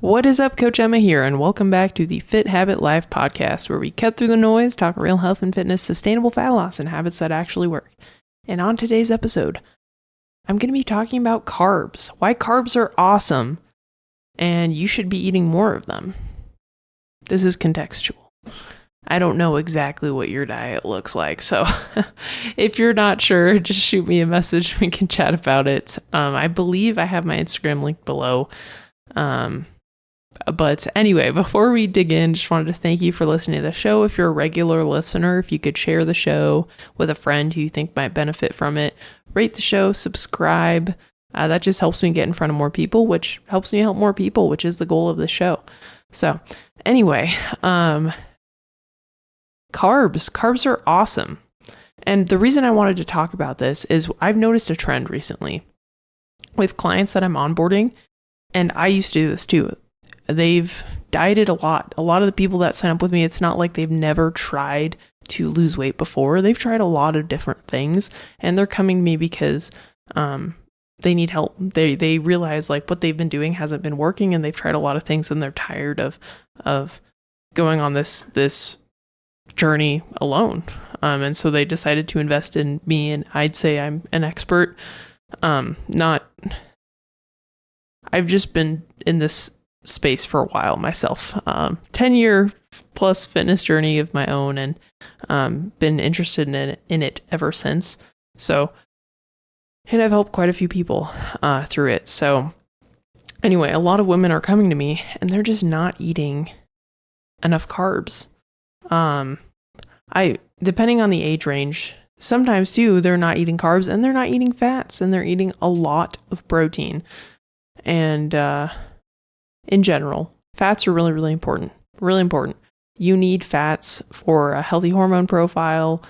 What is up, Coach Emma here, and welcome back to the Fit Habit Life podcast, where we cut through the noise, talk real health and fitness, sustainable fat loss, and habits that actually work. And on today's episode, I'm going to be talking about carbs, why carbs are awesome, and you should be eating more of them. This is contextual. I don't know exactly what your diet looks like, so if you're not sure, just shoot me a message. We can chat about it. I believe I have my Instagram link below. But anyway, before we dig in, just wanted to thank you for listening to the show. If you're a regular listener, if you could share the show with a friend who you think might benefit from it, rate the show, subscribe. That just helps me get in front of more people, which helps me help more people, which is the goal of the show. So anyway, carbs are awesome. And the reason I wanted to talk about this is I've noticed a trend recently with clients that I'm onboarding, and I used to do this too. They've dieted a lot. A lot of the people that sign up with me, it's not like they've never tried to lose weight before. They've tried a lot of different things, and they're coming to me because they need help. They realize like what they've been doing hasn't been working, and they've tried a lot of things, and they're tired of going on this journey alone. And so they decided to invest in me, and I'd say I'm an expert. I've just been in this space for a while myself, 10-year plus fitness journey of my own, and been interested in it ever since. So, and I've helped quite a few people through it. So anyway, a lot of women are coming to me and they're just not eating enough carbs. Depending on the age range, sometimes too, they're not eating carbs and they're not eating fats, and they're eating a lot of protein. And in general, fats are really, really important. Really important. You need fats for a healthy hormone profile,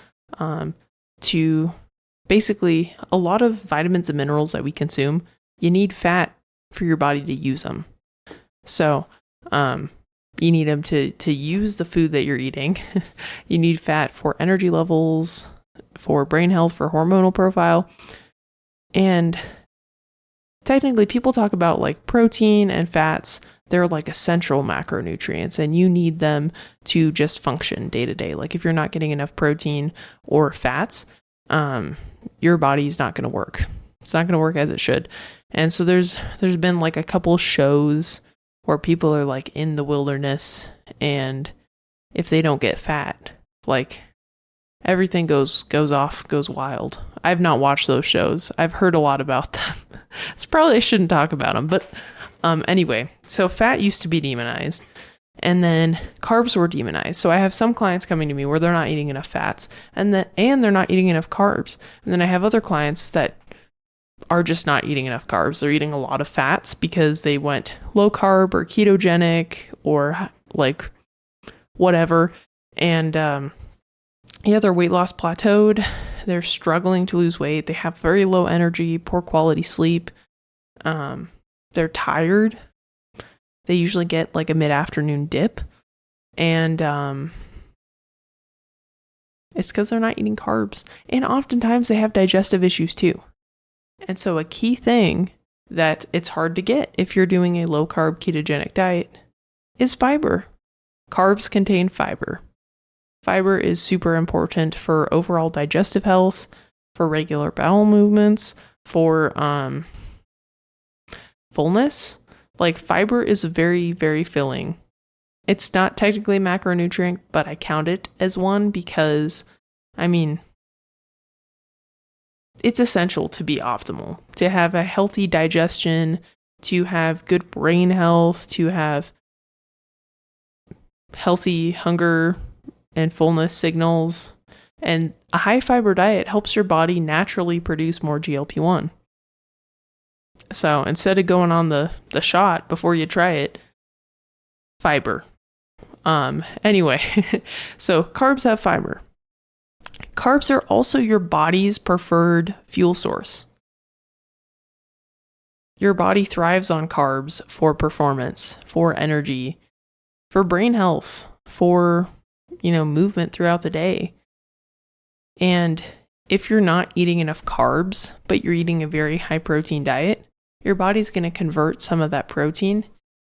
to basically a lot of vitamins and minerals that we consume. You need fat for your body to use them. So you need them to use the food that you're eating. You need fat for energy levels, for brain health, for hormonal profile. And technically, people talk about like protein and fats. They're like essential macronutrients, and you need them to just function day to day. Like if you're not getting enough protein or fats, your body's not going to work. It's not going to work as it should. And so there's been like a couple shows where people are like in the wilderness, and if they don't get fat, like everything goes wild. I've not watched those shows. I've heard a lot about them. It's probably I shouldn't talk about them, but anyway, so fat used to be demonized, and then carbs were demonized. So I have some clients coming to me where they're not eating enough fats, and they're not eating enough carbs. And then I have other clients that are just not eating enough carbs. They're eating a lot of fats because they went low carb or ketogenic or like whatever. And their weight loss plateaued. They're struggling to lose weight. They have very low energy, poor quality sleep. They're tired. They usually get like a mid-afternoon dip. And it's because they're not eating carbs. And oftentimes they have digestive issues too. And so a key thing that it's hard to get if you're doing a low-carb ketogenic diet is fiber. Carbs contain fiber. Fiber is super important for overall digestive health, for regular bowel movements, for fullness. Like fiber is very, very filling. It's not technically a macronutrient, but I count it as one because, it's essential to be optimal, to have a healthy digestion, to have good brain health, to have healthy hunger and fullness signals. And a high fiber diet helps your body naturally produce more GLP-1. So instead of going on the shot before you try it, fiber. Anyway, so carbs have fiber. Carbs are also your body's preferred fuel source. Your body thrives on carbs for performance, for energy, for brain health, for, movement throughout the day. And if you're not eating enough carbs, but you're eating a very high protein diet, your body's going to convert some of that protein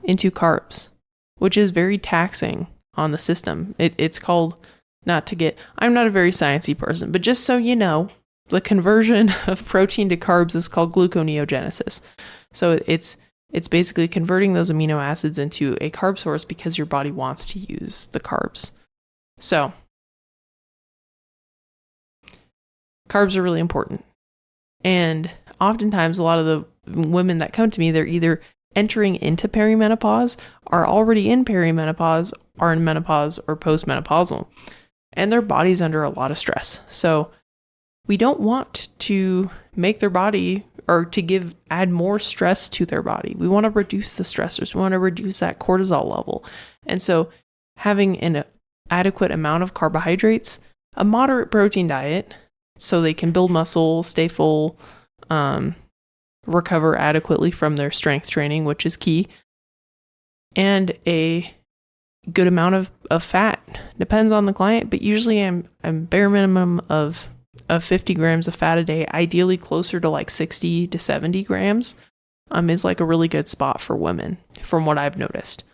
into carbs, which is very taxing on the system. It's called, I'm not a very sciencey person, but just so you know, the conversion of protein to carbs is called gluconeogenesis. So it's basically converting those amino acids into a carb source because your body wants to use the carbs. So carbs are really important. And oftentimes a lot of the women that come to me, they're either entering into perimenopause, are already in perimenopause, are in menopause, or postmenopausal. And their body's under a lot of stress. So we don't want to make their body or to add more stress to their body. We want to reduce the stressors. We want to reduce that cortisol level. And so having an adequate amount of carbohydrates, a moderate protein diet, so they can build muscle, stay full, recover adequately from their strength training, which is key, and a good amount of fat. Depends on the client, but usually I'm bare minimum of 50 grams of fat a day, ideally closer to like 60 to 70 grams, is like a really good spot for women from what I've noticed.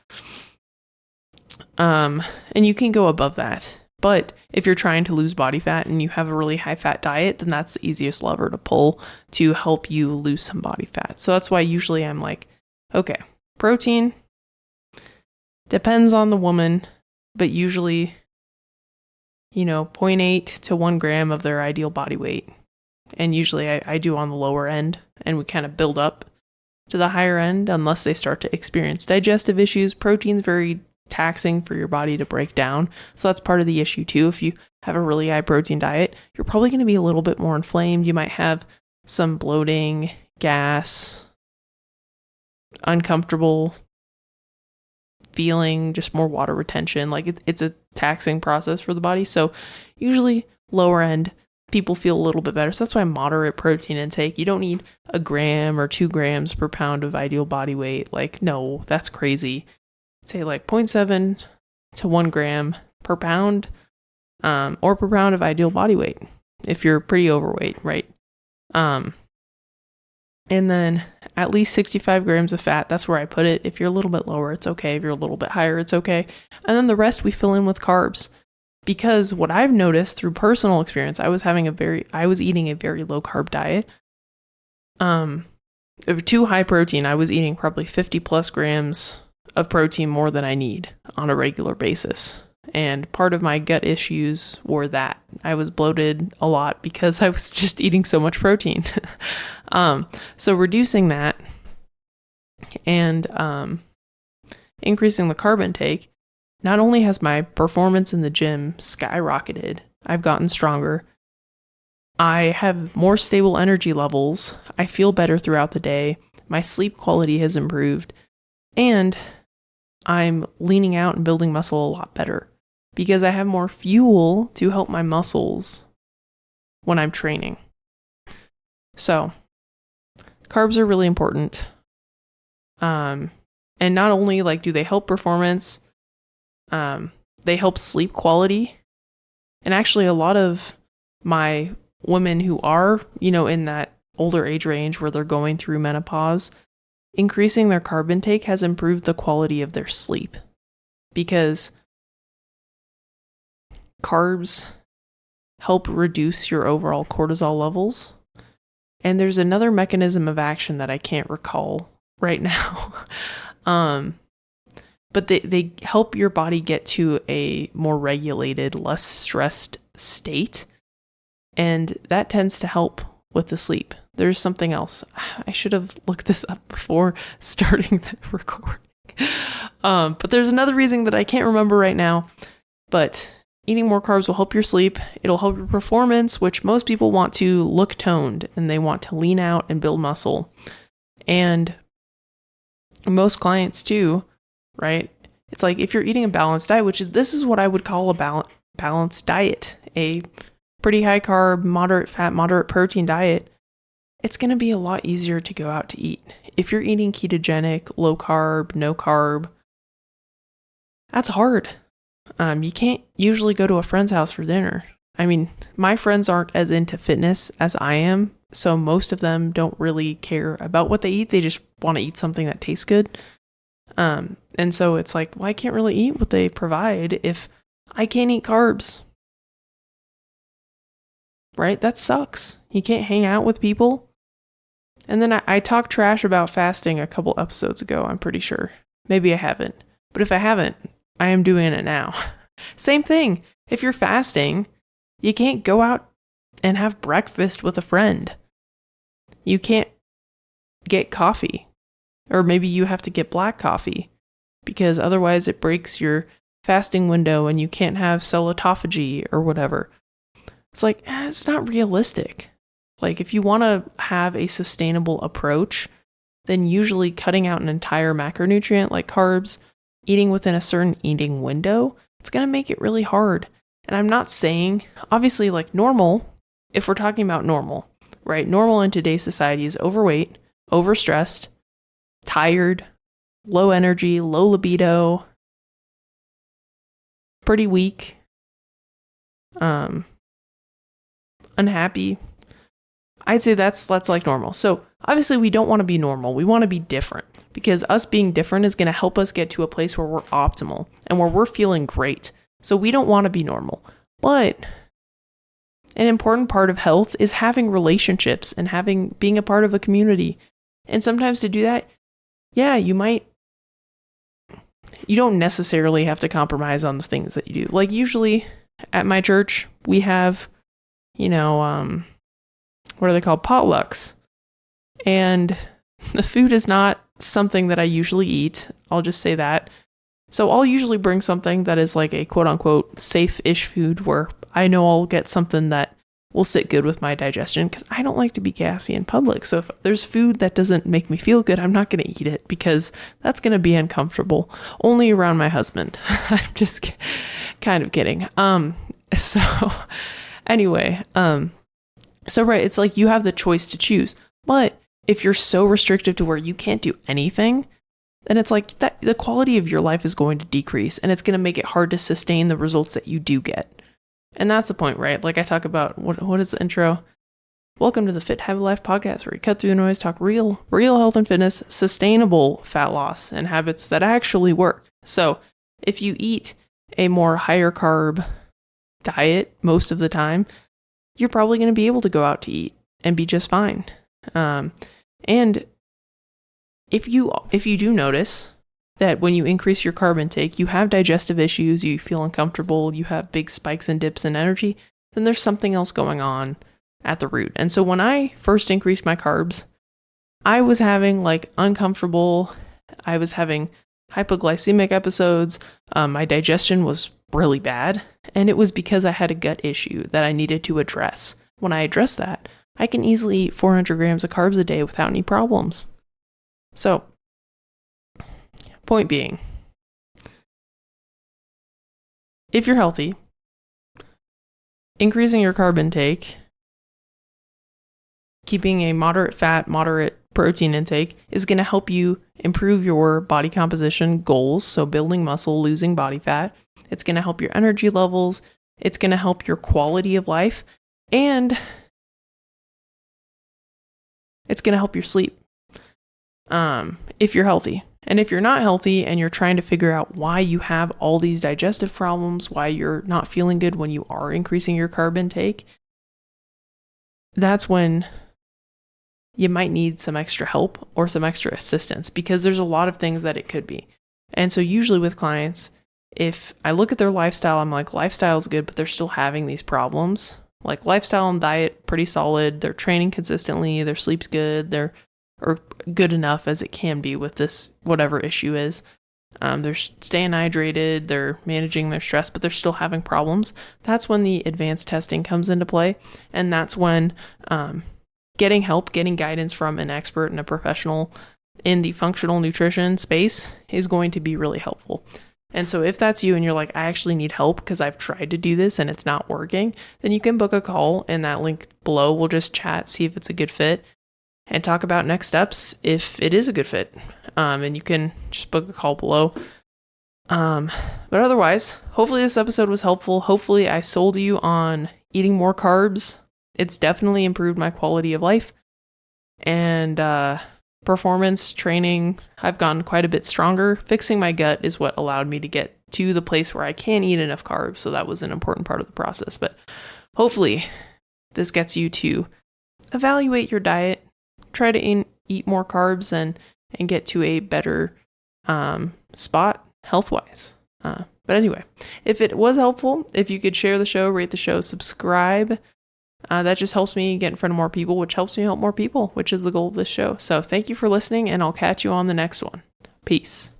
And you can go above that. But if you're trying to lose body fat and you have a really high fat diet, then that's the easiest lever to pull to help you lose some body fat. So that's why usually I'm like, okay, protein depends on the woman, but usually, 0.8 to 1 gram of their ideal body weight. And usually I do on the lower end, and we kind of build up to the higher end unless they start to experience digestive issues. Protein's very taxing for your body to break down. So that's part of the issue too. If you have a really high protein diet, you're probably going to be a little bit more inflamed. You might have some bloating, gas, uncomfortable feeling, just more water retention. Like it's a taxing process for the body. So usually lower end people feel a little bit better. So that's why moderate protein intake. You don't need 1 gram or 2 grams per pound of ideal body weight. Like, no, that's crazy. Say like 0.7 to 1 gram per pound, or per pound of ideal body weight if you're pretty overweight, right? And then at least 65 grams of fat. That's where I put it. If you're a little bit lower, it's okay. If you're a little bit higher, it's okay. And then the rest we fill in with carbs. Because what I've noticed through personal experience, I was eating a very low carb diet. Of too high protein, I was eating probably 50 plus grams of protein more than I need on a regular basis. And part of my gut issues were that I was bloated a lot because I was just eating so much protein. So reducing that and increasing the carb intake, not only has my performance in the gym skyrocketed, I've gotten stronger, I have more stable energy levels, I feel better throughout the day, my sleep quality has improved, and I'm leaning out and building muscle a lot better because I have more fuel to help my muscles when I'm training. So carbs are really important. And not only do they help performance, they help sleep quality. And actually a lot of my women who are, in that older age range where they're going through menopause, increasing their carb intake has improved the quality of their sleep because carbs help reduce your overall cortisol levels. And there's another mechanism of action that I can't recall right now. But they help your body get to a more regulated, less stressed state. And that tends to help with the sleep. There's something else. I should have looked this up before starting the recording. But there's another reason that I can't remember right now. But eating more carbs will help your sleep. It'll help your performance, which most people want to look toned and they want to lean out and build muscle. And most clients too, right? It's like if you're eating a balanced diet, this is what I would call a balanced diet, a pretty high carb, moderate fat, moderate protein diet, it's going to be a lot easier to go out to eat. If you're eating ketogenic, low carb, no carb, that's hard. You can't usually go to a friend's house for dinner. I mean, my friends aren't as into fitness as I am, so most of them don't really care about what they eat. They just want to eat something that tastes good. And so it's like, well, I can't really eat what they provide if I can't eat carbs. Right? That sucks. You can't hang out with people. And then I talked trash about fasting a couple episodes ago, I'm pretty sure. Maybe I haven't. But if I haven't, I am doing it now. Same thing. If you're fasting, you can't go out and have breakfast with a friend. You can't get coffee. Or maybe you have to get black coffee because otherwise it breaks your fasting window and you can't have celotophagy or whatever. It's like, it's not realistic. Like, if you want to have a sustainable approach, then usually cutting out an entire macronutrient like carbs, eating within a certain eating window, it's going to make it really hard. And I'm not saying, obviously, like normal, if we're talking about normal, right? Normal in today's society is overweight, overstressed, tired, low energy, low libido, pretty weak, unhappy. I'd say that's like normal. So obviously we don't want to be normal. We want to be different because us being different is going to help us get to a place where we're optimal and where we're feeling great. So we don't want to be normal. But an important part of health is having relationships and being a part of a community. And sometimes to do that, yeah, you don't necessarily have to compromise on the things that you do. Like usually at my church, we have, what are they called? Potlucks. And the food is not something that I usually eat. I'll just say that. So I'll usually bring something that is like a quote unquote safe-ish food where I know I'll get something that will sit good with my digestion because I don't like to be gassy in public. So if there's food that doesn't make me feel good, I'm not going to eat it because that's going to be uncomfortable. Only around my husband. I'm just kind of kidding. So anyway, so right, it's like you have the choice to choose. But if you're so restrictive to where you can't do anything, then it's like that the quality of your life is going to decrease and it's going to make it hard to sustain the results that you do get. And that's the point, right? Like I talk about, what is the intro? Welcome to the Fit Happy Life podcast, where we cut through the noise, talk real health and fitness, sustainable fat loss, and habits that actually work. So if you eat a more higher carb diet most of the time, you're probably going to be able to go out to eat and be just fine. And if you do notice that when you increase your carb intake, you have digestive issues, you feel uncomfortable, you have big spikes and dips in energy, then there's something else going on at the root. And so when I first increased my carbs, I was having uncomfortable, I was having hypoglycemic episodes, my digestion was really bad, and it was because I had a gut issue that I needed to address. When I address that, I can easily eat 400 grams of carbs a day without any problems. So, point being, if you're healthy, increasing your carb intake, keeping a moderate fat, moderate protein intake is going to help you improve your body composition goals. So building muscle, losing body fat. It's going to help your energy levels. It's going to help your quality of life. And it's going to help your sleep. If you're healthy. And if you're not healthy and you're trying to figure out why you have all these digestive problems, why you're not feeling good when you are increasing your carb intake, that's when you might need some extra help or some extra assistance, because there's a lot of things that it could be. And so usually with clients, if I look at their lifestyle, I'm like, lifestyle's good, but they're still having these problems. Like lifestyle and diet, pretty solid. They're training consistently. Their sleep's good. Or good enough as it can be with this, whatever issue is. They're staying hydrated. They're managing their stress, but they're still having problems. That's when the advanced testing comes into play. And that's when getting help, getting guidance from an expert and a professional in the functional nutrition space is going to be really helpful. And so if that's you and you're like, I actually need help because I've tried to do this and it's not working, then you can book a call in that link below. We'll just chat, see if it's a good fit, and talk about next steps if it is a good fit. And you can just book a call below. But otherwise, hopefully this episode was helpful. Hopefully I sold you on eating more carbs. It's definitely improved my quality of life. And performance training, I've gotten quite a bit stronger. Fixing my gut is what allowed me to get to the place where I can eat enough carbs. So that was an important part of the process. But hopefully this gets you to evaluate your diet, try to eat more carbs and get to a better spot health-wise. But anyway, if it was helpful, if you could share the show, rate the show, subscribe, that just helps me get in front of more people, which helps me help more people, which is the goal of this show. So thank you for listening, and I'll catch you on the next one. Peace.